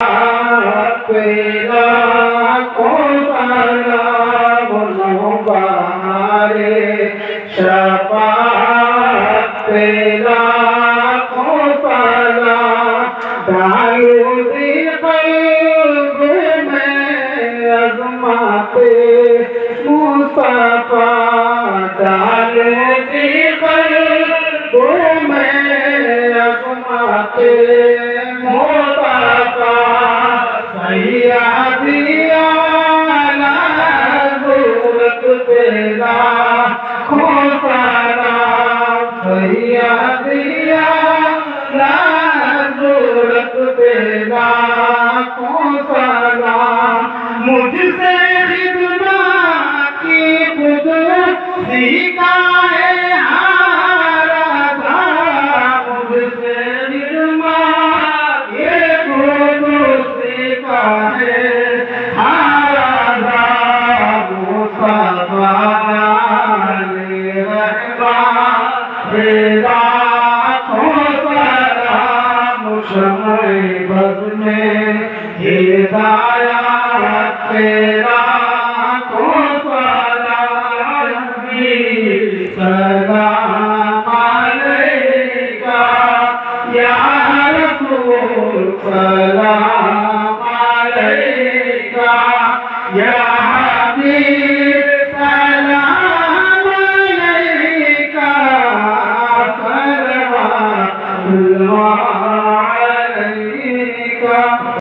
तेरा को सलाम मुबारे शफाअत तेरा को सलाम दारूदी क़ल्ब में अज़मते मुस्तफ़ा दारूदी क़ल्ब में अज़मते मुस्तफ़ा सैयदिया ज़रूरत तेरा खो सलाम सैयदिया ज़रूरत तेरा खो सलाम मुझसे खिदमत की खुद सीखा है हारा मुझसे खिदमत ये खुद सीखा है हारा मुस्तफ़ा तेरा खो सलाम शम्ए बज़्म में हिदायत तेरा खो सलाम सलाम अलैका या रसूल सलाम अलैका या हबीब